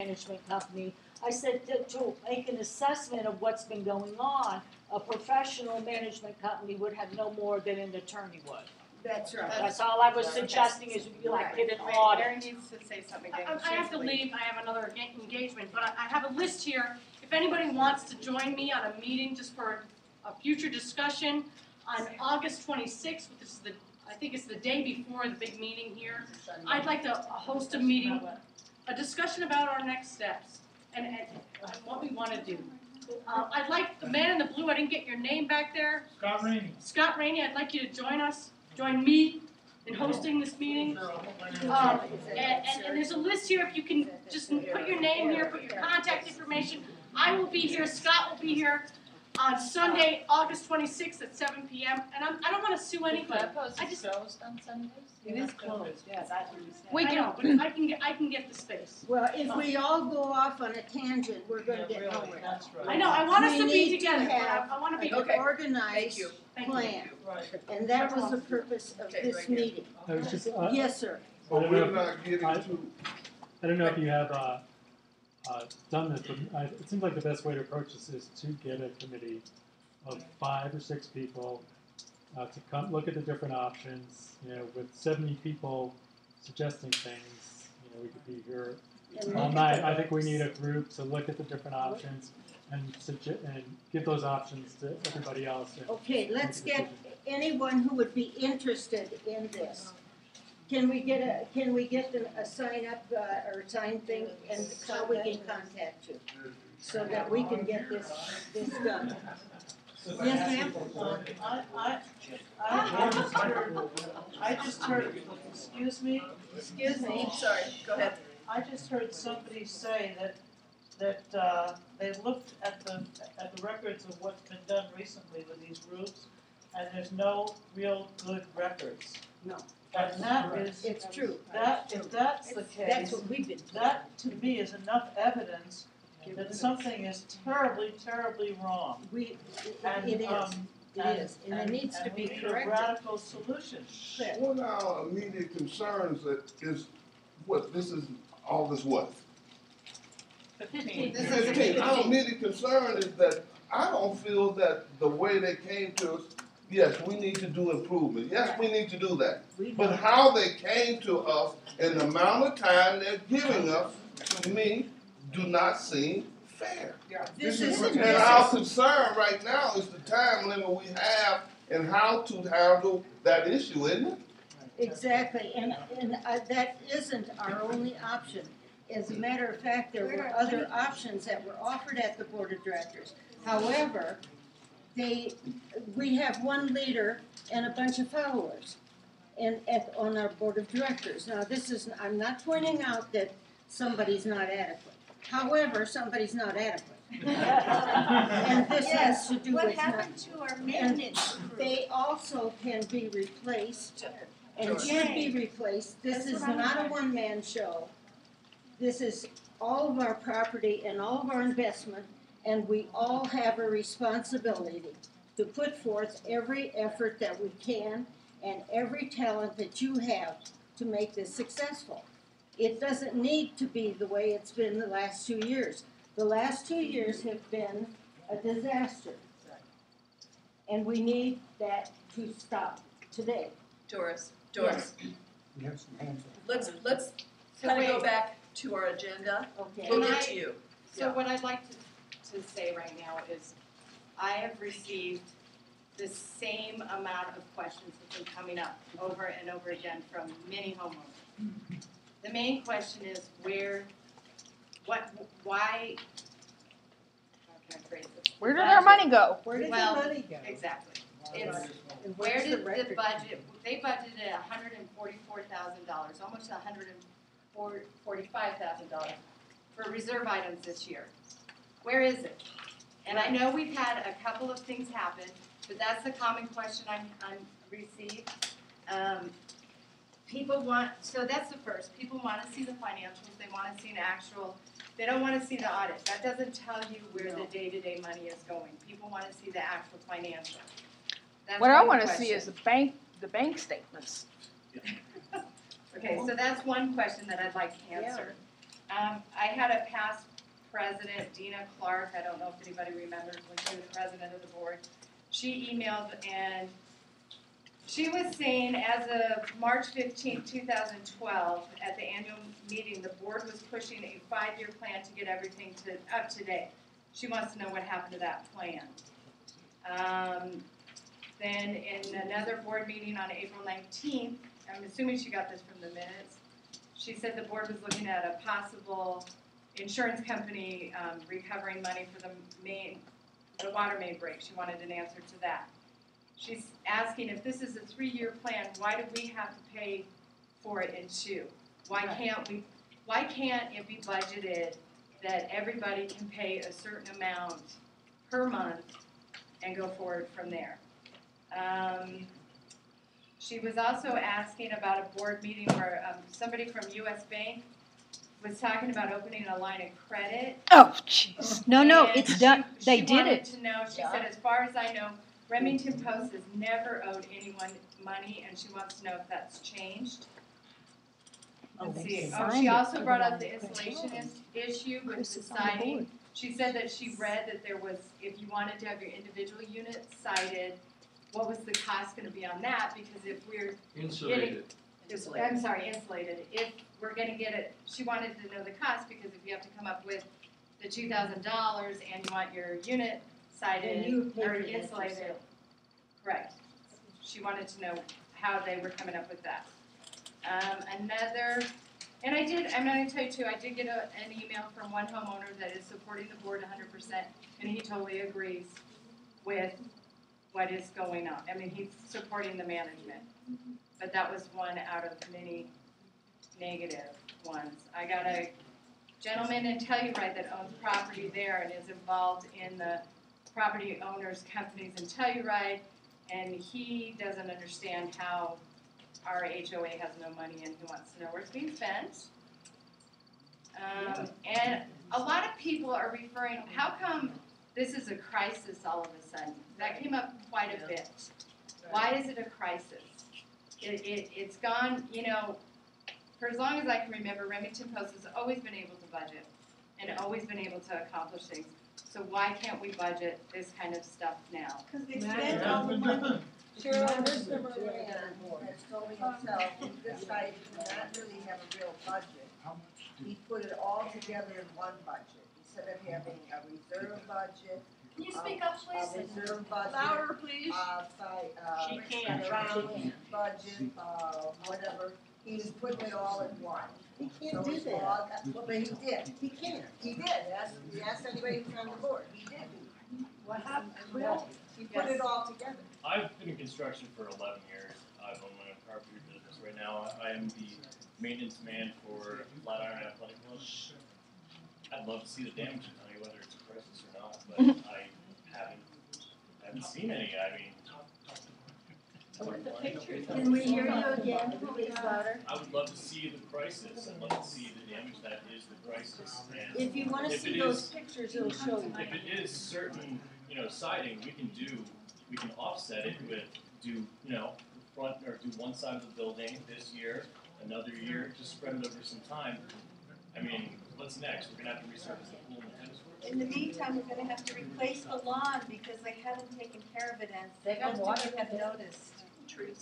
management company. I said to make an assessment of what's been going on, a professional management company would have no more than an attorney would. That's right. That's all I was suggesting is you like get an audit. Mary needs to say something. I have to leave, I have another engagement, but I have a list here. If anybody wants to join me on a meeting just for a future discussion on August 26th, which is I think it's the day before the big meeting here, I'd like to host a meeting, a discussion about our next steps and what we want to do. I'd like the man in the blue, I didn't get your name back there. Scott Rainey. Scott Rainey, I'd like you to join me in hosting this meeting. And there's a list here, if you can just put your name here, put your contact information. I will be here, Scott will be here on Sunday, August 26th at 7 p.m. And I don't want to sue anybody. I just closed on Sundays? It is closed, yes. I know, but I can get the space. Well, if we all go off on a tangent, we're gonna get nowhere. That's right. I know, I want us to We be need to together, but have I want to be. An organized Thank you. plan, Right. and that was the purpose of this meeting. I was just, Yes, sir. But we're not getting to. I don't know if you have done this, but it seems like the best way to approach this is to get a committee of 5 or 6 people to come look at the different options. You know, with 70 people suggesting things, you know, we could be here all night. I think we need a group to look at the different options and give those options to everybody else. Okay, let's get anyone who would be interested in this. Can we get a sign up or sign thing, and how we can contact you, so that we can get this done? Yes, ma'am. I just heard, excuse me, Sorry, go ahead. I just heard somebody say that they looked at the records of what's been done recently with these roofs, and there's no real good records. No. And that is, It's true. if that's the case, That's what we've been doing. that to me is enough evidence that something is terribly, terribly wrong. It And, is, and it needs to be we need a corrected. radical solution. One of our immediate concerns is what this is, all this what? 15. This is 15. Our immediate concern is that I don't feel that the way they came to us, yes, we need to do improvement. Yes, we need to do that. But how they came to us and the amount of time they're giving us, to me, do not seem fair. This isn't And our concern right now is the time limit we have and how to handle that issue, isn't it? Exactly, and that isn't our only option. As a matter of fact, there were other options that were offered at the board of directors. However, we have one leader and a bunch of followers on our board of directors. Now, I'm not pointing out that somebody's not adequate. However, somebody's not adequate. And this has to do with. What happened to our maintenance crew? They also can be replaced and should be replaced. This is not a one-man show. This is all of our property and all of our investment, and we all have a responsibility to put forth every effort that we can and every talent that you have to make this successful. It doesn't need to be the way it's been the last 2 years. The last 2 years have been a disaster. And we need that to stop today. Doris, You have some hands up. let's kind of go back to our agenda. Okay. We'll get to you. So what I'd like to say right now is I have received the same amount of questions that have been coming up over and over again from many homeowners. The main question is why, how can I phrase this? Where did our money go? Where did the Well, money go? Exactly. It's, And where where's did the record? budget, they budgeted $144,000, almost $145,000 for reserve items this year. Where is it? And I know we've had a couple of things happen, but that's the common question I'm received. So that's the first. People want to see the financials. They want to see an actual. They don't want to see the audit. That doesn't tell you where the day-to-day money is going. People want to see the actual financial. That's What I one want to question. see is the bank statements. Okay, so that's one question that I'd like answered. I had a past president, Dina Clark, I don't know if anybody remembers when she was president of the board. She emailed and she was saying as of March 15, 2012, at the annual meeting, the board was pushing a 5-year plan to get everything up to date. She wants to know what happened to that plan. Then in another board meeting on April 19th, I'm assuming she got this from the minutes, she said the board was looking at a possible insurance company recovering money for the water main break. She wanted an answer to that. She's asking if this is a 3-year plan, why do we have to pay for it in 2? Why can't it be budgeted that everybody can pay a certain amount per month and go forward from there? She was also asking about a board meeting where somebody from US Bank was talking about opening a line of credit. Oh, jeez. No, And it's done. They she did wanted it. to know, she said, as far as I know, Remington Post has never owed anyone money, and she wants to know if that's changed. Let's see. Oh, she also brought up the installation issue with the siding. She said that she read that there was, if you wanted to have your individual units sided, what was the cost gonna be on that? Because if we're Insulated. insulated. If we're gonna get it, she wanted to know the cost, because if you have to come up with the $2,000 and you want your unit sided or insulated, correct. She wanted to know how they were coming up with that. I'm gonna tell you too, I did get an email from one homeowner that is supporting the board 100%, and he totally agrees with what is going on. I mean, he's supporting the management. But that was one out of many negative ones. I got a gentleman in Telluride that owns property there and is involved in the property owners companies in Telluride, and he doesn't understand how our HOA has no money and he wants to know where it's being spent. And a lot of people are referring, how come this is a crisis all of a sudden? That came up quite a bit. Why is it a crisis? It's gone, for as long as I can remember, Remington Post has always been able to budget and always been able to accomplish things. So why can't we budget this kind of stuff now? Because they spend all the money. Cheryl, Mr. Moran has told me himself, this site does not really have a real budget. He put it all together in one budget, instead of having a reserve budget. Can you speak up, please? A reserve budget. Louder, please. She can't. Ground budget, whatever, he was putting it all in one. He can't do that. Well, but he did. He can. He did. Ask anybody who's on the board. He did. What happened? He put it all together. I've been in construction for 11 years. I've owned my own carpentry business. Right now, I am the maintenance man for Flatiron Athletic Club. I'd love to see the damage and tell you whether it's a crisis or not, but I haven't seen any. I mean, Can we hear you again, please, louder? I would love to see the crisis. I'd love to see the damage that is the crisis. And If you wanna if see it those is- pictures, it'll show you. if it is certain, siding, we can offset it with front or do one side of the building this year, another year, just spread it over some time. I mean, what's next? We're gonna have to resurface the pool and the tennis court. In the meantime, we're gonna have to replace the lawn because they haven't taken care of it and They got most water of you have today. noticed.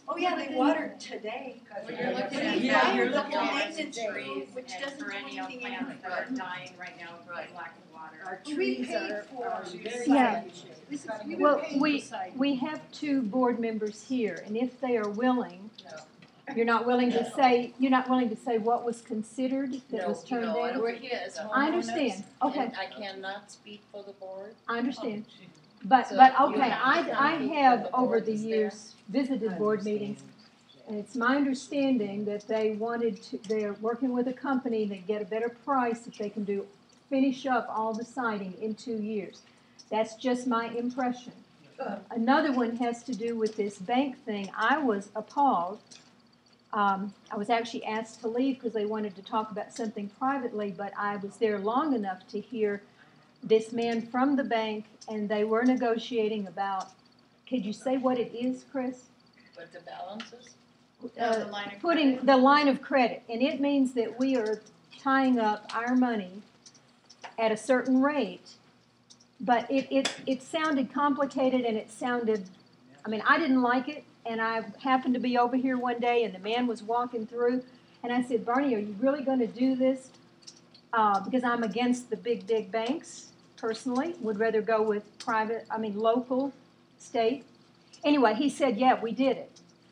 Oh, yeah, they watered today. Well, you're looking Yeah, at you're the looking at maintenance the trees which and doesn't do perennial anything plants anyway. that are dying right now from lack of water. Our We trees paid are for very Yeah. This is, we Well, were paying we- for siding. We have 2 board members here, and if they are willing, you're not willing to say what was considered that was turned down? We're here as homeowners. I understand. Okay. And I cannot speak for the board. I understand. But So okay, you have to I come have before the over board the is there. years visited board meetings, and it's my understanding that they're working with a company that get a better price if they can finish up all the siding in 2 years. That's just my impression. Another one has to do with this bank thing. I was appalled. I was actually asked to leave because they wanted to talk about something privately, but I was there long enough to hear this man from the bank, and they were negotiating about, could you say what it is, Chris? But the balances? The line of Putting credit. the line of credit, and it means that we are tying up our money at a certain rate, but it sounded complicated and it sounded, I mean, I didn't like it, and I happened to be over here one day and the man was walking through, and I said, Barney, are you really going to do this? Because I'm against the big banks, personally, would rather go with local, state. Anyway, he said, yeah, we did it.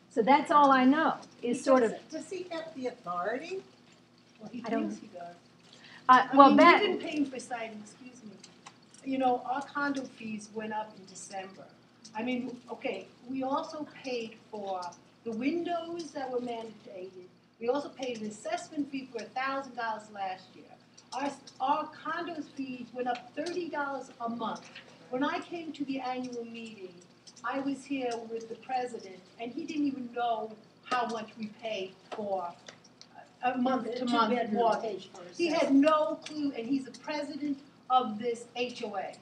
So that's all I know, is sort of, Does he have the authority? Well, he I don't- thinks he does. well, We've that, been paying for siding, excuse me. You know, our condo fees went up in December. I mean, okay, we also paid for the windows that were mandated. We also paid an assessment fee for $1,000 last year. Our condos fees went up $30 a month. When I came to the annual meeting, I was here with the president, and he didn't even know how much we paid for a month-to-month mortgage. He had no clue, and he's the president of this HOA.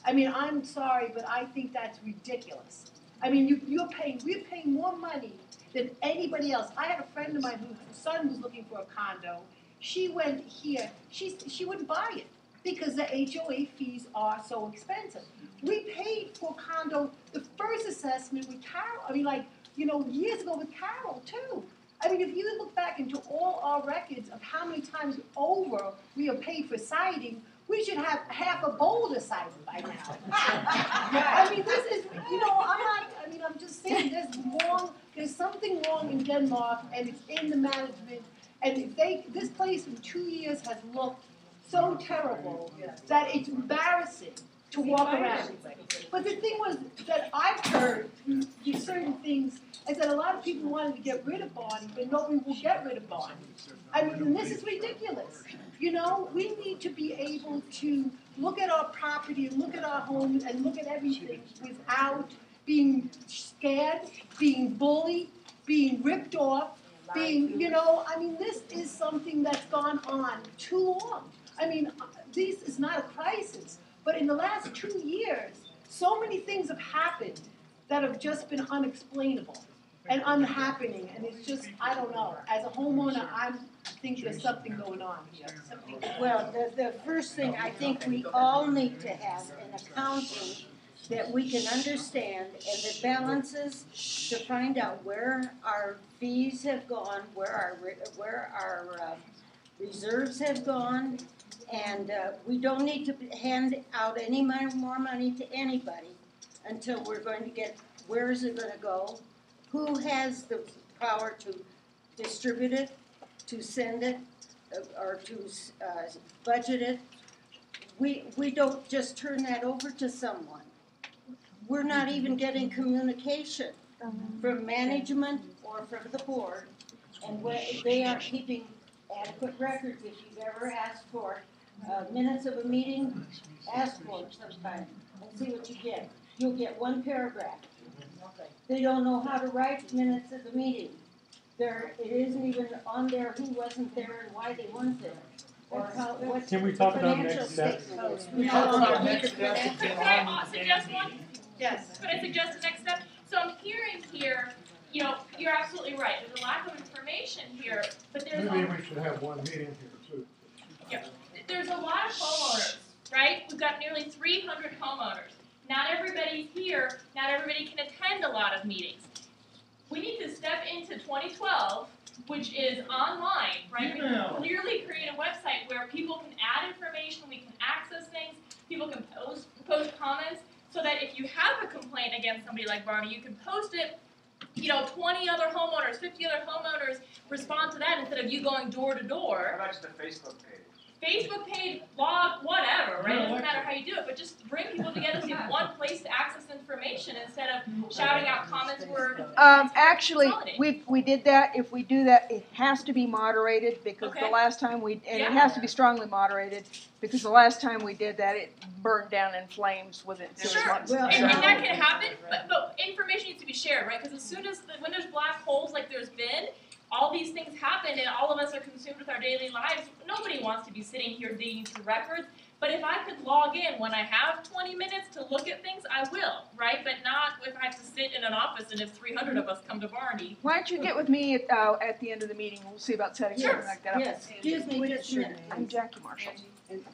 I mean, I'm sorry, but I think that's ridiculous. I mean, we're paying more money than anybody else. I had a friend of mine whose son was looking for a condo. She went here, she wouldn't buy it because the HOA fees are so expensive. We paid for condo, the first assessment with Carol, I mean, like, you know, years ago with Carol too. I mean, if you look back into all our records of how many times over we have paid for siding, we should have half a boulder siding by now. I mean, this is, you know, I'm just saying, there's something wrong in Denmark, and it's in the management. And if this place in 2 years has looked so terrible that it's embarrassing to walk around. But the thing was that I've heard through certain things is that a lot of people wanted to get rid of Barney, but nobody will get rid of Barney. I mean, and this is ridiculous. You know, we need to be able to look at our property and look at our homes and look at everything without being scared, being bullied, being ripped off, being, you know, I mean, this is something that's gone on too long. I mean, this is not a crisis, but in the last 2 years, so many things have happened that have just been unexplainable and unhappening, and it's just, I don't know. As a homeowner, I think there's something going on here. Well, the first thing, I think we all need to have an accounting that we can understand and the balances to find out where our fees have gone, where our reserves have gone, and we don't need to hand out any more money to anybody until we're going to get, where is it going to go, who has the power to distribute it, to send it, or to budget it. We don't just turn that over to someone. We're not even getting communication from management or from the board, and they are keeping adequate records. If you've ever asked for minutes of a meeting, ask for it sometime and see what you get. You'll get one paragraph. They don't know how to write minutes of the meeting. It isn't even on there who wasn't there and why they weren't there. Or what Can we talk the about financial next steps? statement is. Could I suggest one? Yes. Could I suggest the next step? So I'm hearing here, you know, you're absolutely right. There's a lack of information here, but there's Maybe we should have one meeting here too. Yeah, there's a lot of homeowners, right? We've got nearly 300 homeowners. Not everybody's here. Not everybody can attend a lot of meetings. We need to step into 2012, which is online, right? We can clearly create a website where people can add information, we can access things, people can post comments, so that if you have a complaint against somebody like Barney, you can post it, you know, 20 other homeowners, 50 other homeowners respond to that instead of you going door to door. How about just a Facebook page? Facebook page, blog, whatever, right? It doesn't matter how you do it, but just bring people together so you have one place to access information instead of shouting out comments where Actually, consolidating. we did that. If we do that, it has to be moderated because the Okay. last time it Yeah. has to be strongly moderated because the last time we did that, it burned down in flames within 6 Sure, months. Well, and that can happen, but information needs to be shared, right? Because as soon as, when there's black holes like there's been, all these things happen and all of us are consumed with our daily lives. Nobody wants to be sitting here digging through records. But if I could log in when I have 20 minutes to look at things, I will, right? But not if I have to sit in an office and if 300 of us come to Barney. Why don't you get with me at the end of the meeting, we'll see about setting something like that up. Yes, excuse me just a minute. I'm Jackie Marshall. And